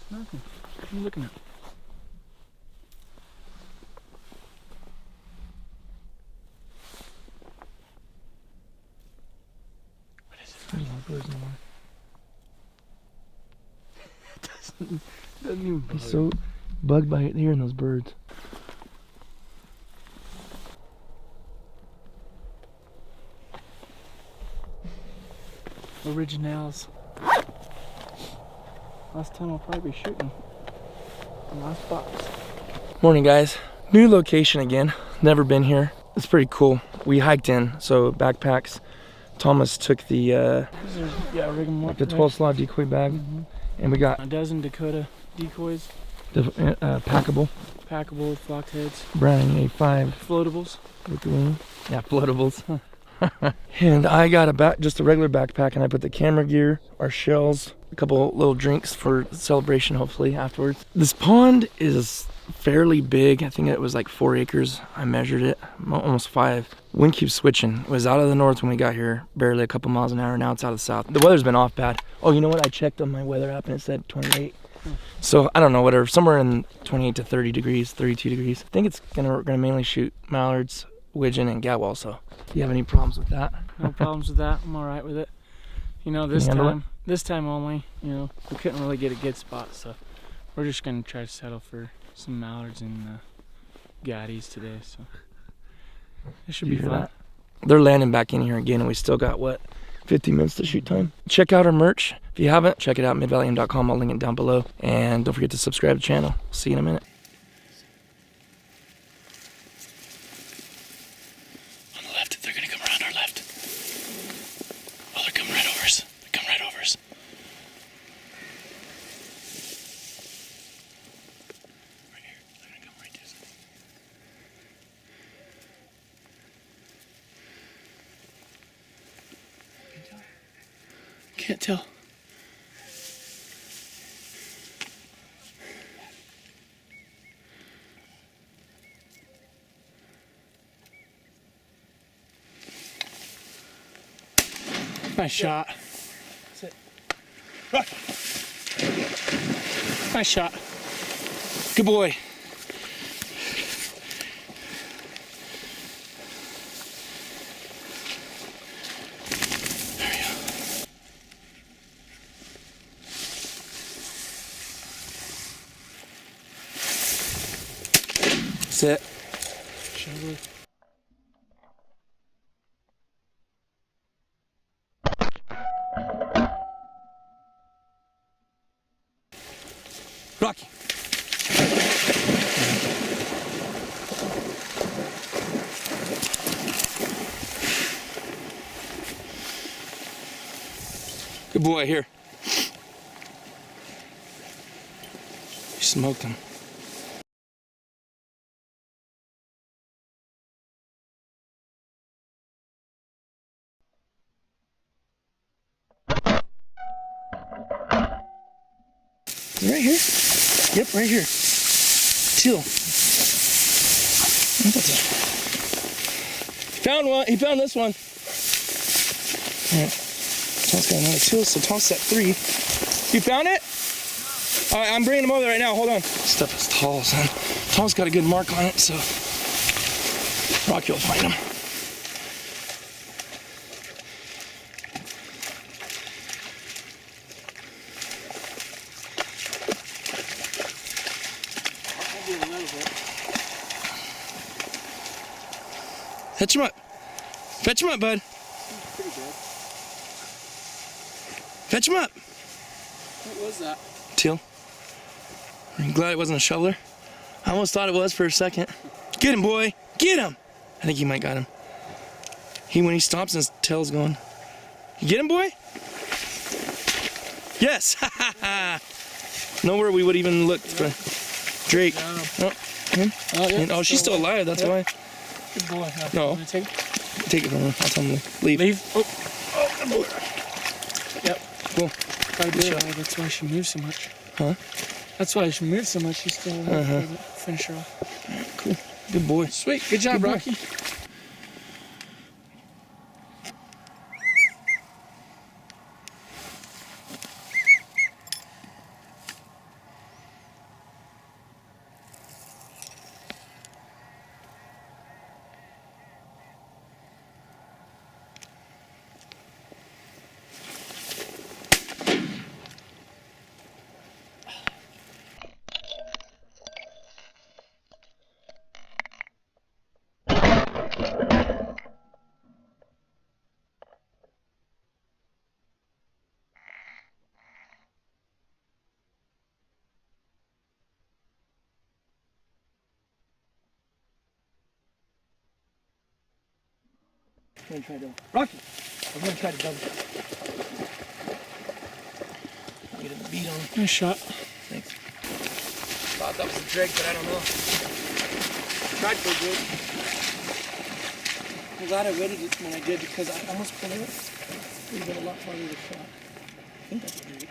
Nothing. What are you looking at? What is it? There's a lot of birds in the water. Doesn't even He's so bugged by hearing those birds. Originals. Last time I'll probably be shooting the last box. Morning, guys. New location again. Never been here. It's pretty cool. We hiked in, so backpacks. Thomas took the rig 'em up, the 12 slot decoy bag, and we got a dozen Dakota decoys, packable packable with flocked heads, Browning A5 floatables. with the wing. Yeah, floatables. And I got just a regular backpack, and I put the camera gear, our shells, a couple little drinks for celebration, hopefully afterwards. This pond is fairly big. I think it was like 4 acres. I measured it, almost 5. Wind keeps switching. It was out of the north when we got here, barely a couple miles an hour. Now it's out of the south. The weather's been off bad. Oh, you know what? I checked on my weather app and it said 28. So I don't know, whatever, somewhere in 28 to 30 degrees, 32 degrees. I think it's we're gonna mainly shoot mallards, widgeon, and gadwall. So do you have any problems with that? No problems with that. I'm all right with it. You know, this time only, you know, we couldn't really get a good spot, so we're just gonna try to settle for some mallards and gaddies today. So it should be fun. They're landing back in here again, and we still got, what, 50 minutes to shoot time? Check out our merch. If you haven't, check it out, midvalleym.com. I'll link it down below. And don't forget to subscribe to the channel. See you in a minute. On the left, they're gonna come around our left. Oh, they're coming right over us. They're coming right over us. Right here. They're gonna come right to us. Can't tell. Nice shot. Sit. Nice shot. Good boy. There we go. Sit. Shoulder. Rocky. Good boy, here. You smoked him. Right here? Yep, right here. Teal. Found one. He found this one. Alright. Tom's got another teal, so Tom's at 3. You found it? Alright, I'm bringing him over right now. Hold on. Stuff is tall, son. Tom's got a good mark on it, so Rocky will find him. Fetch him up. Fetch him up, bud. He's pretty good. Fetch him up. What was that? Teal. Are you glad it wasn't a shoveler? I almost thought it was for a second. Get him, boy. Get him. I think he might got him. When he stops and his tail's going. You get him, boy? Yes. Nowhere we would even look for Drake. Oh, him? Oh, she's still alive. That's why. Good boy. No. Take it? Take it from her. I'll tell him to leave. Leave. Oh, good boy. yep. Cool. Gotta do it. That's why she moves so much. Huh? That's why she moves so much. She's still alive. Finish her off. Cool. Good boy. Sweet. Good job, Good boy. Rocky. I'm gonna try to Rocky. I'm gonna try to double. I'm gonna beat on. Nice shot. Thanks. Thought that was a drag, but I don't know. Tried for good. I'm glad I waited when I did because I almost pulled it. It would have been a lot farther to shot. I think that's a drag.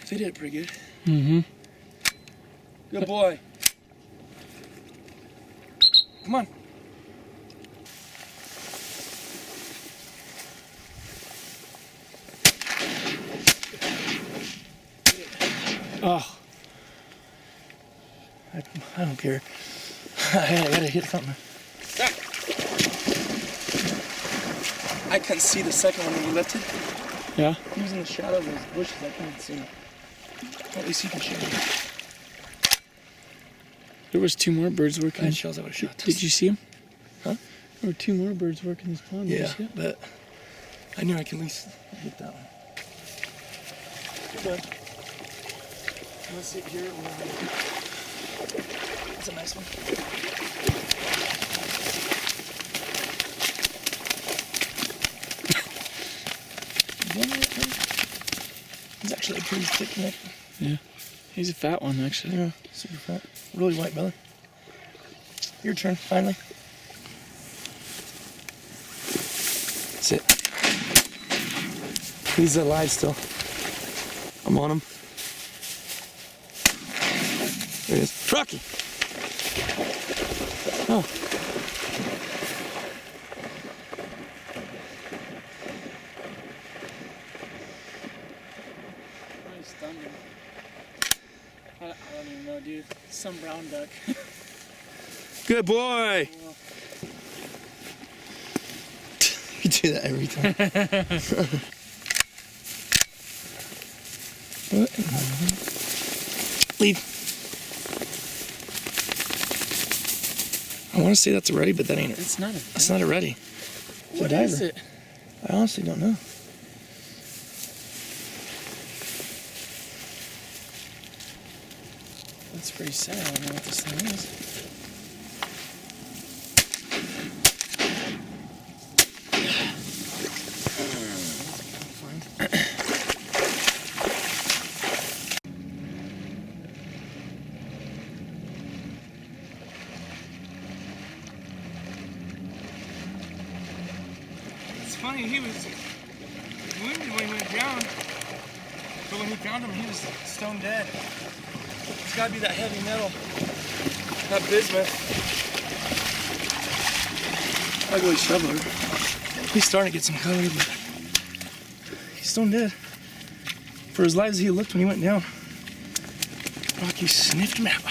They did it pretty good. Mm-hmm. Good boy. Come on. Oh. I don't care. I gotta hit something. I couldn't see the second one when you lifted. Yeah? He was in the shadow of those bushes. I couldn't see him. At least you can shoot him. There was 2 more birds working. I had shells I would have shot. Did you see them? Huh? There were 2 more birds working this pond. Yeah, but I knew I could at least hit that one. Good boy. Let's sit here. That's a nice one. He's actually a pretty thick neck. Yeah. He's a fat one, actually. Yeah, super fat. Really white belly. Your turn, finally. Sit. He's alive still. I'm on him. There he is. Rocky! Oh. I don't even know, dude. Some brown duck. Good boy! You do that every time. Leave. I want to say that's a ready, but that ain't it. It's not a That's not a ready. It's What a diver. is it? I honestly don't know. That's pretty sad. I don't know what this thing is. It's funny, he was wounded when he went down, but when he found him, he was stone dead. It's gotta be that heavy metal, that bismuth. Ugly shoveler. He's starting to get some color, but he's stone dead. For as live as he looked when he went down, Rocky sniffed him out.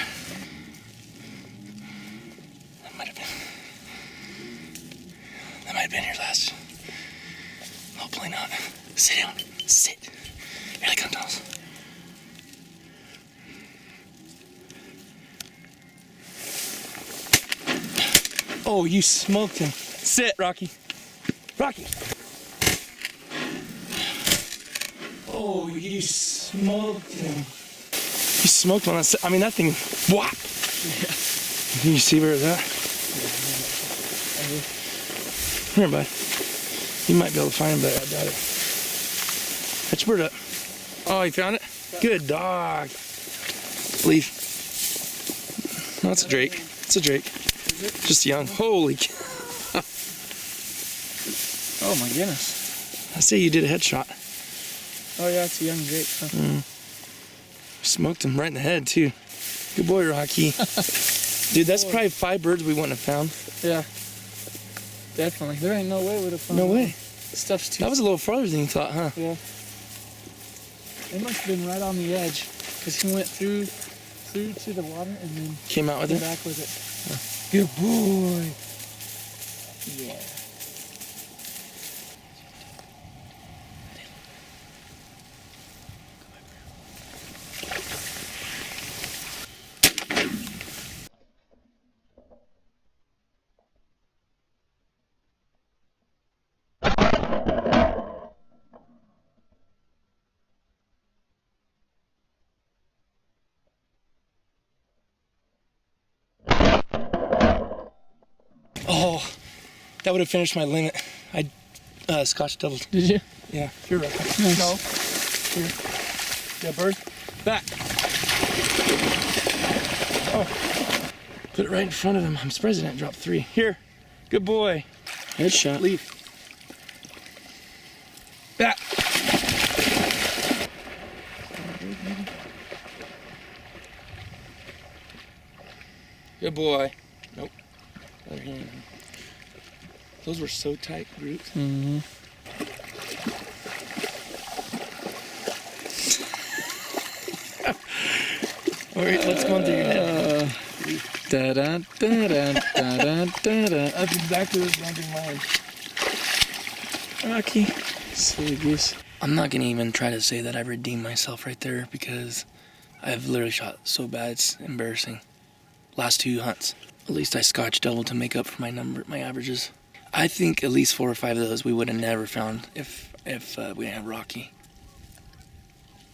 That might have been your last. Hopefully not. Sit down. Sit. Here they come, Thomas. Oh, you smoked him. Sit, Rocky. Rocky. Oh, you smoked him. You smoked one. I mean, that thing, whop. Yeah. Can you see where it's at? Come here, bud. You might be able to find him, but I doubt it. Catch your bird up. Oh, you found it? Yeah. Good dog. Leave. No, it's a drake. It's a drake. Just young. Holy cow. Oh my goodness. I say you did a headshot. Oh yeah, it's a young drake. Huh? Smoked him right in the head too. Good boy, Rocky. Dude, that's probably 5 birds we wouldn't have found. Yeah. Definitely. There ain't no way we'd have found No way. Stuff's too. That was a little farther than you thought, huh? Yeah. It must have been right on the edge, because he went through to the water and then came out with came it. back with it. Good boy. Yeah. Oh, That would have finished my limit. I scotch doubled. Did you? Yeah. Here, right. Nice. No. Here. Yeah, bird. Back. Oh. Put it right in front of him. I'm surprised he didn't drop 3. Here. Good boy. Good shot. Lead. Back. Good boy. Nope. Other hand. Those were so tight groups. Mm-hmm. All right, let's go through your head. That's exactly what's going through mine. Rocky. Silly goose. I'm not gonna even try to say that I've redeemed myself right there because I've literally shot so bad it's embarrassing. Last 2 hunts, at least I scotch doubled to make up for my averages. I think at least 4 or 5 of those we would have never found if we didn't have Rocky.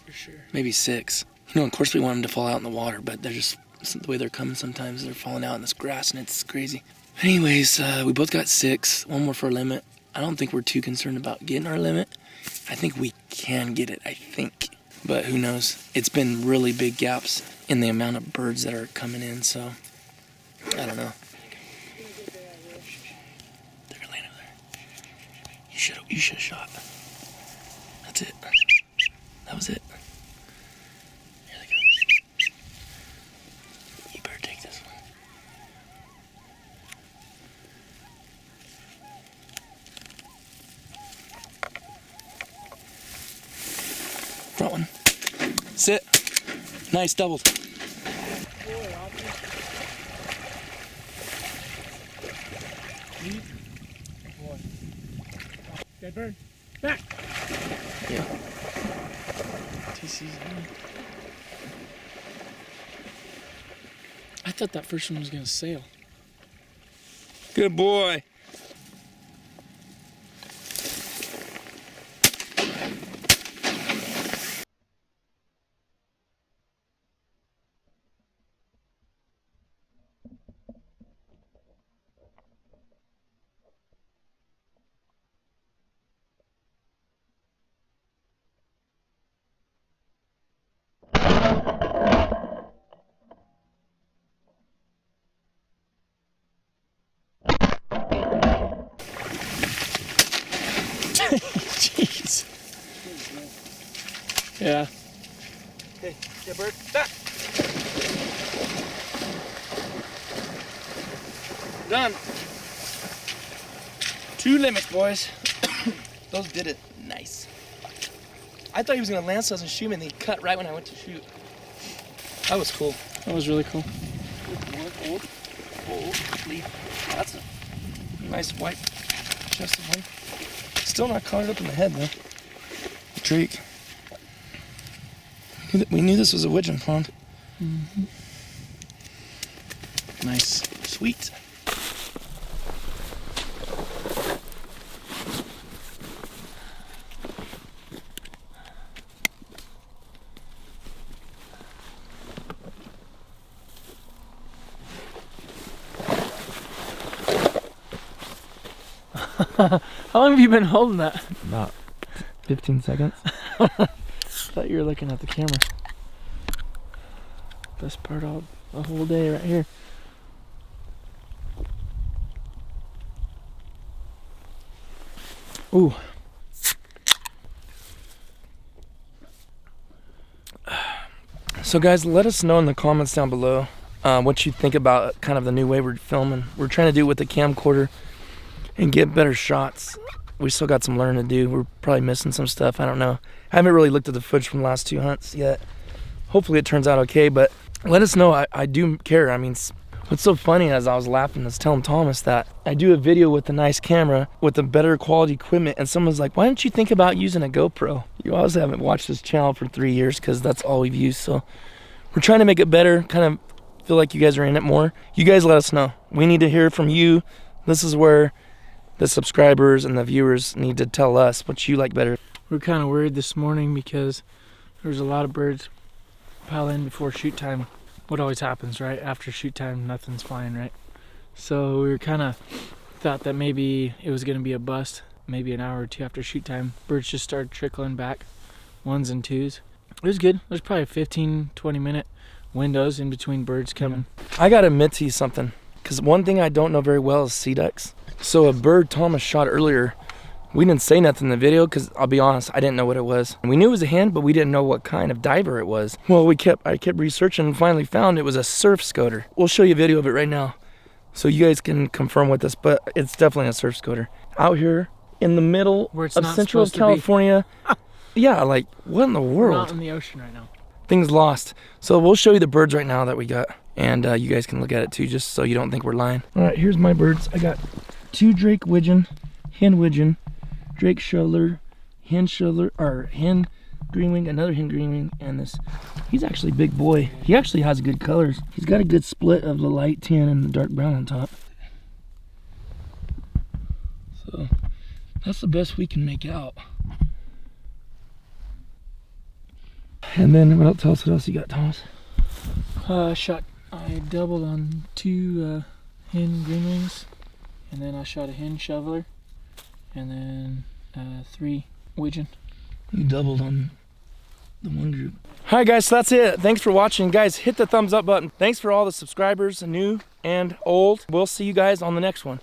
For sure. Maybe 6. You know, of course we want them to fall out in the water, but they're just the way they're coming. Sometimes they're falling out in this grass and it's crazy. Anyways, we both got 6. 1 more for our limit. I don't think we're too concerned about getting our limit. I think we can get it, I think. But who knows? It's been really big gaps in the amount of birds that are coming in, so I don't know. They're gonna land over there. You should have shot. That's it. That was it. Here they go. You better take this one. Front one. Sit. Nice, doubled. Dead bird. Back. Yeah. TC's I thought that first one was gonna sail. Good boy. Jeez. Yeah. Okay, yeah, bird, back. Done. 2 limits, boys. Those did it. Nice. I thought he was gonna land so I was shoot him, and he cut right when I went to shoot. That was cool. That was really cool. Old leaf. That's a nice white chested one. Still not caught it up in the head though. Drake. We knew this was a Wigeon pond. Mm-hmm. Nice. Sweet. How long have you been holding that? About 15 seconds. Thought you were looking at the camera. Best part of the whole day right here. Ooh. So guys, let us know in the comments down below what you think about kind of the new way we're filming. We're trying to do it with the camcorder and get better shots. We still got some learning to do. We're probably missing some stuff. I don't know. I haven't really looked at the footage from the last 2 hunts yet. Hopefully it turns out okay, but let us know. I do care. I mean, what's so funny as I was laughing is telling Thomas that I do a video with a nice camera with a better quality equipment, and someone's like, why don't you think about using a GoPro? You always haven't watched this channel for 3 years because that's all we've used. So we're trying to make it better, kind of feel like you guys are in it more. You guys let us know. We need to hear from you. This is where the subscribers and the viewers need to tell us what you like better. We were kind of worried this morning because there was a lot of birds pile in before shoot time. What always happens, right? After shoot time, nothing's flying, right? So we were kind of thought that maybe it was gonna be a bust. Maybe an hour or two after shoot time, birds just started trickling back, 1s and 2s. It was good. There's probably 15-20 minute windows in between birds coming. I gotta admit to you something, because one thing I don't know very well is sea ducks. So a bird Thomas shot earlier, we didn't say nothing in the video because I'll be honest, I didn't know what it was. We knew it was a hen, but we didn't know what kind of diver it was. Well, I kept researching and finally found it was a surf scoter. We'll show you a video of it right now so you guys can confirm with us, but it's definitely a surf scoter. Out here in the middle of Central California. Yeah, like what in the world? Not in the ocean right now. Things lost. So we'll show you the birds right now that we got, and you guys can look at it too, just so you don't think we're lying. All right, here's my birds. I got 2 Drake Wigeon, hen Wigeon, Drake shoveler, hen shoveler, or hen greenwing, another hen greenwing, and this. He's actually a big boy. He actually has good colors. He's got a good split of the light tan and the dark brown on top. So that's the best we can make out. And then what else you got, Thomas? I doubled on 2 hen greenwings, and then I shot a hen shoveler, and then 3 Wigeon. You doubled on the one group. All right, guys, so that's it. Thanks for watching. Guys, hit the thumbs up button. Thanks for all the subscribers, new and old. We'll see you guys on the next one.